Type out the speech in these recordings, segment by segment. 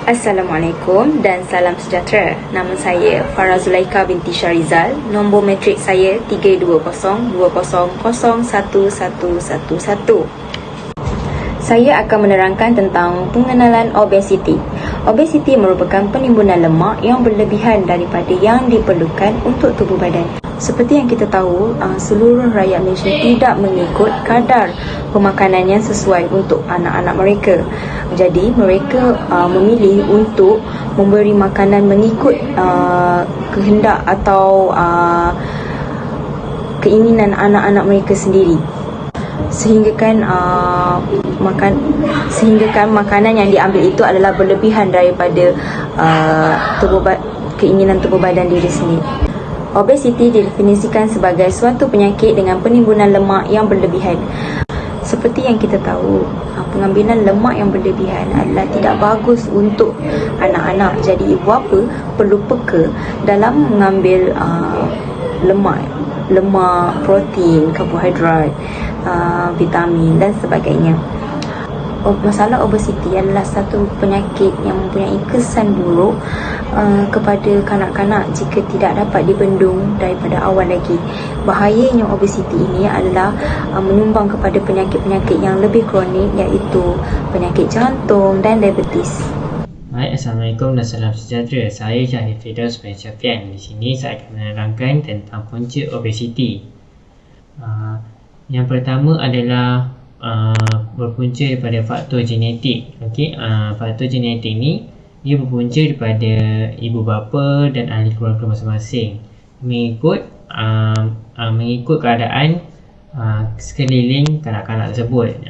Assalamualaikum dan salam sejahtera. Nama saya Farah Zulaika binti Syarizal. Nombor matrik saya 32020101111. Saya akan menerangkan tentang pengenalan obesiti. Obesiti merupakan penimbunan lemak yang berlebihan daripada yang diperlukan untuk tubuh badan. Seperti yang kita tahu, seluruh rakyat Malaysia tidak mengikut kadar pemakanan yang sesuai untuk anak-anak mereka. Jadi mereka memilih untuk memberi makanan mengikut kehendak atau keinginan anak-anak mereka sendiri. Sehinggakan makanan yang diambil itu adalah berlebihan daripada keinginan tubuh badan diri sendiri. Obesiti didefinisikan sebagai suatu penyakit dengan penimbunan lemak yang berlebihan. Seperti yang kita tahu, pengambilan lemak yang berlebihan adalah tidak bagus untuk anak-anak. Jadi ibu bapa perlu peka dalam mengambil lemak, protein, karbohidrat, vitamin dan sebagainya. Masalah obesiti adalah satu penyakit yang mempunyai kesan buruk kepada kanak-kanak jika tidak dapat dibendung daripada awal lagi. Bahayanya obesiti ini adalah menyumbang kepada penyakit-penyakit yang lebih kronik, iaitu penyakit jantung dan diabetes. Hai, Assalamualaikum dan salam sejahtera. Saya Syahid Firdaus bin Syafian. Di sini saya akan menerangkan tentang punca obesiti. Yang pertama adalah berpunca daripada faktor genetik. Faktor genetik ni dia berpunca daripada ibu bapa dan ahli keluarga masing-masing, mengikut keadaan sekeliling kanak-kanak tersebut.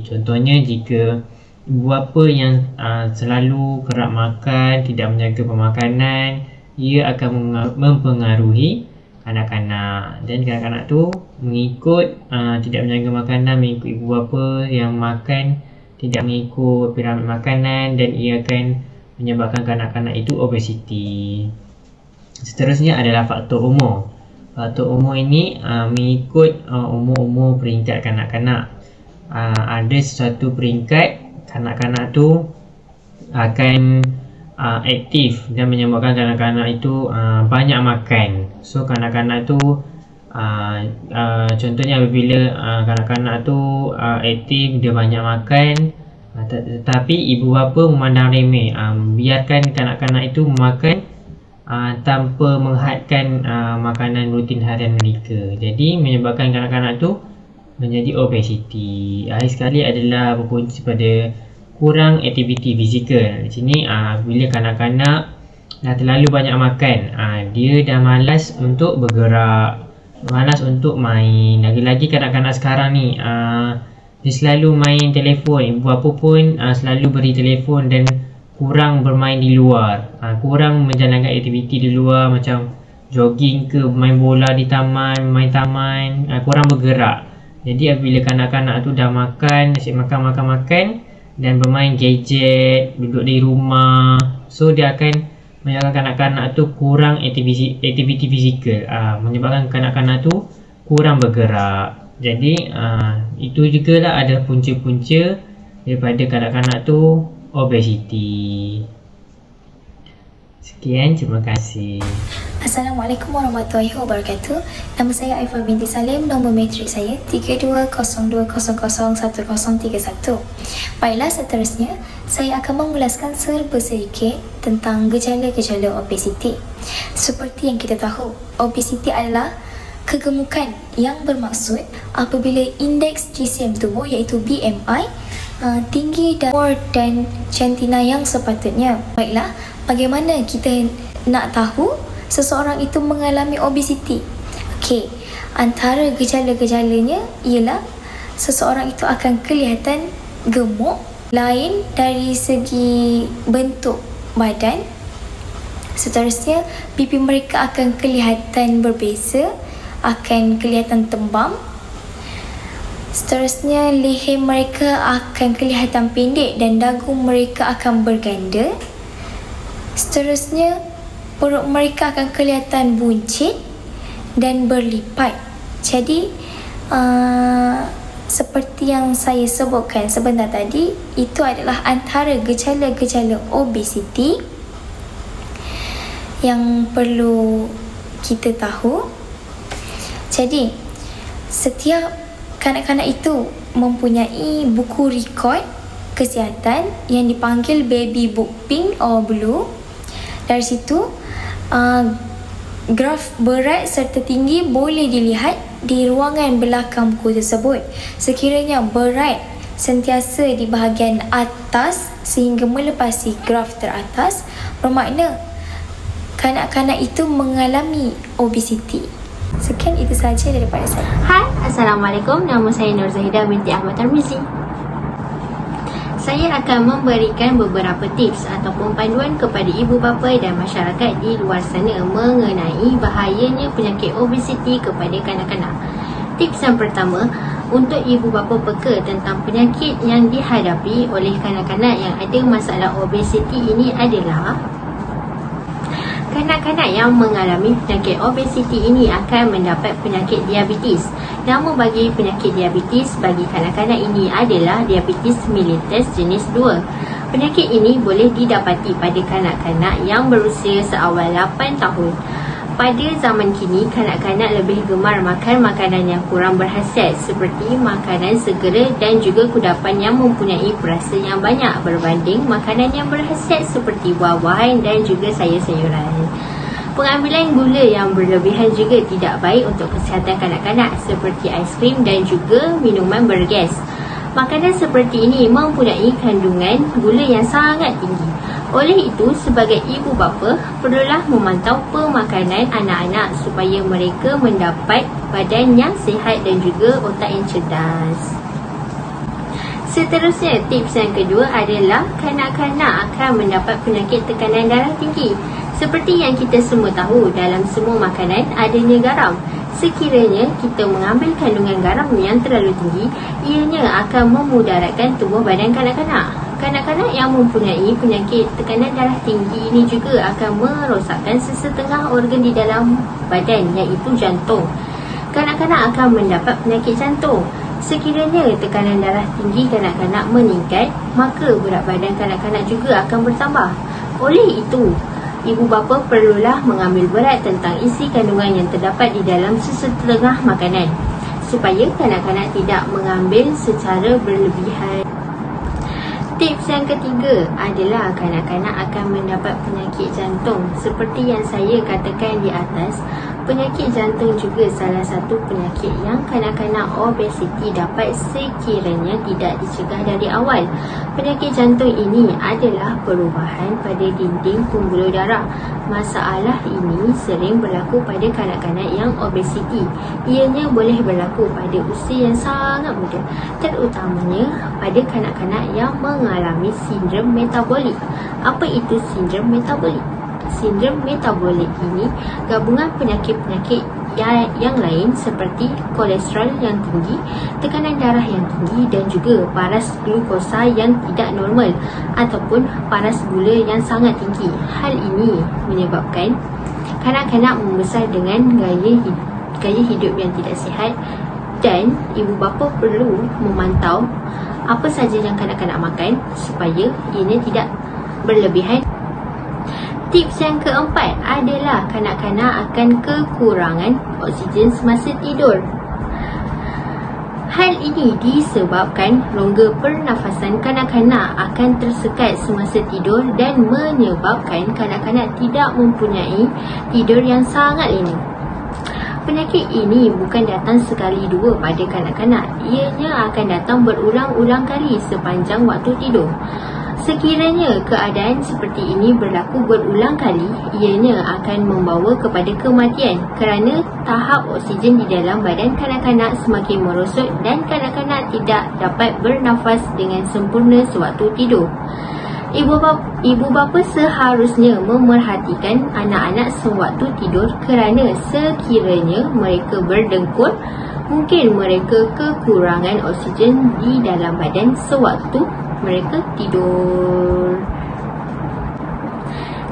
Contohnya, jika ibu bapa yang selalu kerap makan, tidak menjaga pemakanan, ia akan mempengaruhi kanak-kanak, dan kanak-kanak tu mengikut tidak menjaga makanan, mengikut ibu bapa yang makan tidak mengikut piramid makanan, dan ia akan menyebabkan kanak-kanak itu obesiti. Seterusnya adalah faktor umur. Faktor umur ini mengikut umur-umur peringkat kanak-kanak. Ada sesuatu peringkat kanak-kanak tu akan aktif dan menyebabkan kanak-kanak itu banyak makan. So kanak-kanak tu contohnya apabila kanak-kanak tu aktif, dia banyak makan, tetapi ibu bapa memandang remeh, biarkan kanak-kanak itu makan tanpa menghadkan makanan rutin harian mereka. Jadi menyebabkan kanak-kanak tu menjadi obesiti. Akhir sekali adalah berpunca pada kurang aktiviti fizikal. Di sini bila kanak-kanak dah terlalu banyak makan, dia dah malas untuk bergerak, malas untuk main. Lagi-lagi kanak-kanak sekarang ni dia selalu main telefon. Ibu bapa pun selalu beri telefon dan kurang bermain di luar, kurang menjalankan aktiviti di luar macam jogging ke, main bola di taman, main taman, kurang bergerak. Jadi apabila kanak-kanak tu dah makan, asyik makan dan bermain gadget, duduk di rumah, so dia akan menyebabkan kanak-kanak tu kurang aktiviti fizikal, menyebabkan kanak-kanak tu kurang bergerak. Jadi itu juga lah adalah punca-punca daripada kanak-kanak tu obesiti. Sekian, terima kasih. Assalamualaikum warahmatullahi wabarakatuh. Nama saya Aifah binti Salim. Nombor matrik saya 32020101131. Baiklah, seterusnya saya akan mengulaskan serba sedikit tentang gejala-gejala obesiti. Seperti yang kita tahu, obesiti adalah kegemukan yang bermaksud apabila indeks jisim tubuh iaitu BMI tinggi dan more dan jantina yang sepatutnya. Baiklah, bagaimana kita nak tahu seseorang itu mengalami obesiti? Okey, antara gejala-gejalanya ialah seseorang itu akan kelihatan gemuk, lain dari segi bentuk badan. Seterusnya, pipi mereka akan kelihatan berbeza, akan kelihatan tembam. Seterusnya, leher mereka akan kelihatan pendek dan dagu mereka akan berganda. Seterusnya, perut mereka akan kelihatan buncit dan berlipat. Jadi seperti yang saya sebutkan sebentar tadi, itu adalah antara gejala-gejala obesiti yang perlu kita tahu. Jadi, setiap kanak-kanak itu mempunyai buku rekod kesihatan yang dipanggil baby book pink or blue. Dari situ, graf berat serta tinggi boleh dilihat di ruangan belakang buku tersebut. Sekiranya berat sentiasa di bahagian atas sehingga melepasi graf teratas, bermakna kanak-kanak itu mengalami obesiti. Sekian, itu sahaja daripada saya. Hai, Assalamualaikum. Nama saya Nur Zahidah binti Ahmad Tarmizi. Saya akan memberikan beberapa tips ataupun panduan kepada ibu bapa dan masyarakat di luar sana mengenai bahayanya penyakit obesiti kepada kanak-kanak. Tips yang pertama, untuk ibu bapa peka tentang penyakit yang dihadapi oleh kanak-kanak yang ada masalah obesiti ini adalah kanak-kanak yang mengalami penyakit obesiti ini akan mendapat penyakit diabetes. Nama bagi penyakit diabetes bagi kanak-kanak ini adalah diabetes mellitus jenis 2. Penyakit ini boleh didapati pada kanak-kanak yang berusia seawal 8 tahun. Pada zaman kini, kanak-kanak lebih gemar makan makanan yang kurang berkhasiat seperti makanan segera dan juga kudapan yang mempunyai perasa yang banyak berbanding makanan yang berkhasiat seperti buah-buahan dan juga sayur-sayuran. Pengambilan gula yang berlebihan juga tidak baik untuk kesihatan kanak-kanak seperti aiskrim dan juga minuman bergas. Makanan seperti ini mempunyai kandungan gula yang sangat tinggi. Oleh itu, sebagai ibu bapa, perlulah memantau pemakanan anak-anak supaya mereka mendapat badan yang sihat dan juga otak yang cerdas. Seterusnya, tips yang kedua adalah kanak-kanak akan mendapat penyakit tekanan darah tinggi. Seperti yang kita semua tahu, dalam semua makanan adanya garam. Sekiranya kita mengambil kandungan garam yang terlalu tinggi, ianya akan memudaratkan tubuh badan kanak-kanak. Kanak-kanak yang mempunyai penyakit tekanan darah tinggi ini juga akan merosakkan sesetengah organ di dalam badan, iaitu jantung. Kanak-kanak akan mendapat penyakit jantung. Sekiranya tekanan darah tinggi kanak-kanak meningkat, maka berat badan kanak-kanak juga akan bertambah. Oleh itu, ibu bapa perlulah mengambil berat tentang isi kandungan yang terdapat di dalam sesetengah makanan supaya kanak-kanak tidak mengambil secara berlebihan. Tips yang ketiga adalah kanak-kanak akan mendapat penyakit jantung. Seperti yang saya katakan di atas, penyakit jantung juga salah satu penyakit yang kanak-kanak obesiti dapat sekiranya tidak dicegah dari awal. Penyakit jantung ini adalah perubahan pada dinding pembuluh darah. Masalah ini sering berlaku pada kanak-kanak yang obesiti. Ianya boleh berlaku pada usia yang sangat muda, terutamanya pada kanak-kanak yang mengalami sindrom metabolik. Apa itu sindrom metabolik? Sindrom metabolik ini gabungan penyakit-penyakit yang lain seperti kolesterol yang tinggi, tekanan darah yang tinggi dan juga paras glukosa yang tidak normal ataupun paras gula yang sangat tinggi. Hal ini menyebabkan kanak-kanak membesar dengan gaya hidup yang tidak sihat, dan ibu bapa perlu memantau apa saja yang kanak-kanak makan supaya ianya tidak berlebihan. Tips yang keempat adalah kanak-kanak akan kekurangan oksigen semasa tidur. Hal ini disebabkan rongga pernafasan kanak-kanak akan tersekat semasa tidur dan menyebabkan kanak-kanak tidak mempunyai tidur yang sangat lena. Penyakit ini bukan datang sekali dua pada kanak-kanak. Ianya akan datang berulang-ulang kali sepanjang waktu tidur. Sekiranya keadaan seperti ini berlaku berulang kali, ianya akan membawa kepada kematian kerana tahap oksigen di dalam badan kanak-kanak semakin merosot dan kanak-kanak tidak dapat bernafas dengan sempurna sewaktu tidur. Ibu bapa seharusnya memerhatikan anak-anak sewaktu tidur kerana sekiranya mereka berdengkur, mungkin mereka kekurangan oksigen di dalam badan sewaktu mereka tidur.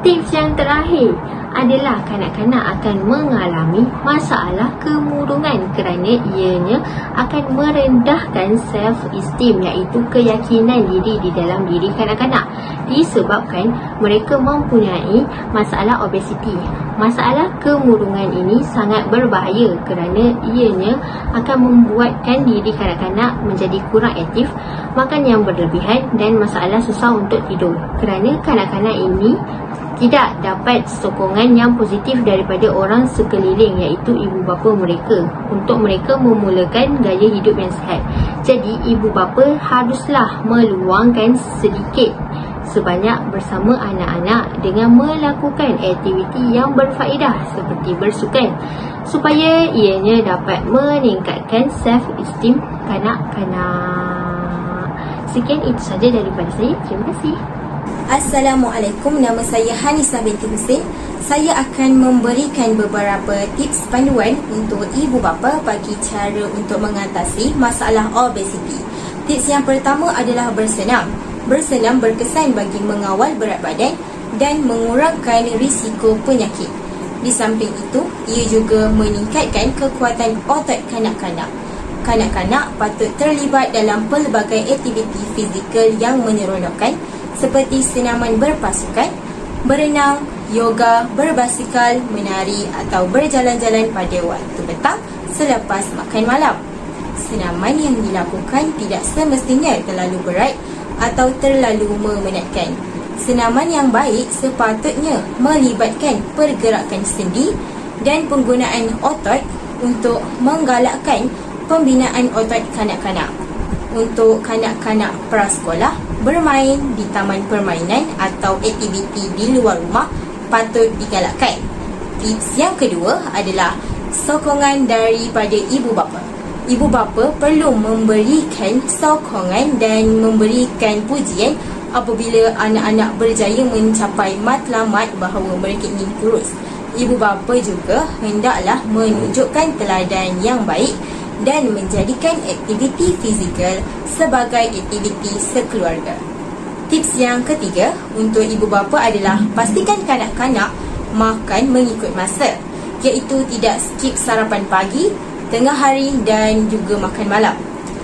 Tips yang terakhir adalah kanak-kanak akan mengalami masalah kemurungan kerana ianya akan merendahkan self-esteem, iaitu keyakinan diri di dalam diri kanak-kanak, disebabkan mereka mempunyai masalah obesiti. Masalah kemurungan ini sangat berbahaya kerana ianya akan membuatkan diri kanak-kanak menjadi kurang aktif, makan yang berlebihan dan masalah susah untuk tidur, kerana kanak-kanak ini tidak dapat sokongan yang positif daripada orang sekeliling, iaitu ibu bapa mereka, untuk mereka memulakan gaya hidup yang sihat. Jadi ibu bapa haruslah meluangkan sedikit sebanyak bersama anak-anak dengan melakukan aktiviti yang berfaedah seperti bersukan, supaya ianya dapat meningkatkan self-esteem kanak-kanak. Sekian itu saja daripada saya. Terima kasih. Assalamualaikum, nama saya Hanisah binti Husin. Saya akan memberikan beberapa tips panduan untuk ibu bapa bagi cara untuk mengatasi masalah obesiti. Tips yang pertama adalah bersenam. Bersenam berkesan bagi mengawal berat badan dan mengurangkan risiko penyakit. Di samping itu, ia juga meningkatkan kekuatan otot kanak-kanak. Kanak-kanak patut terlibat dalam pelbagai aktiviti fizikal yang menyeronokkan seperti senaman berpasukan, berenang, yoga, berbasikal, menari atau berjalan-jalan pada waktu petang selepas makan malam. Senaman yang dilakukan tidak semestinya terlalu berat atau terlalu memenatkan. Senaman yang baik sepatutnya melibatkan pergerakan sendi dan penggunaan otot untuk menggalakkan pembinaan otot kanak-kanak. Untuk kanak-kanak prasekolah, bermain di taman permainan atau aktiviti di luar rumah patut digalakkan. Tips yang kedua adalah sokongan daripada ibu bapa. Ibu bapa perlu memberikan sokongan dan memberikan pujian apabila anak-anak berjaya mencapai matlamat bahawa mereka ingin kurus. Ibu bapa juga hendaklah menunjukkan teladan yang baik dan menjadikan aktiviti fizikal sebagai aktiviti sekeluarga. Tips yang ketiga untuk ibu bapa adalah pastikan kanak-kanak makan mengikut masa, iaitu tidak skip sarapan pagi, tengah hari dan juga makan malam.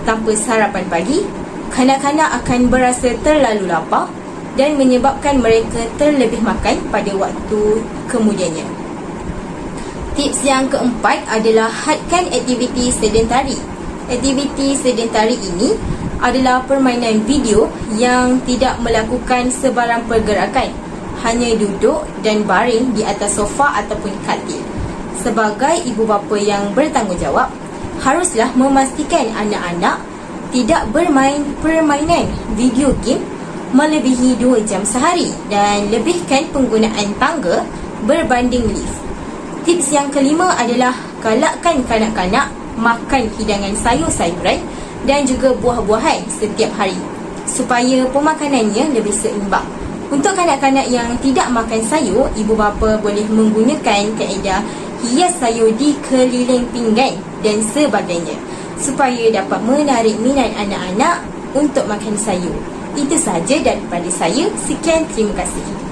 Tanpa sarapan pagi, kanak-kanak akan berasa terlalu lapar dan menyebabkan mereka terlebih makan pada waktu kemudiannya. Tips yang keempat adalah hadkan aktiviti sedentari. Aktiviti sedentari ini adalah permainan video yang tidak melakukan sebarang pergerakan, hanya duduk dan baring di atas sofa ataupun katil. Sebagai ibu bapa yang bertanggungjawab, haruslah memastikan anak-anak tidak bermain permainan video game melebihi 2 jam sehari dan lebihkan penggunaan tangga berbanding lift. Tips yang kelima adalah galakkan kanak-kanak makan hidangan sayur-sayuran dan juga buah-buahan setiap hari supaya pemakanannya lebih seimbang. Untuk kanak-kanak yang tidak makan sayur, ibu bapa boleh menggunakan kaedah hias sayur di keliling pinggan dan sebagainya supaya dapat menarik minat anak-anak untuk makan sayur. Itu sahaja daripada saya. Sekian, terima kasih.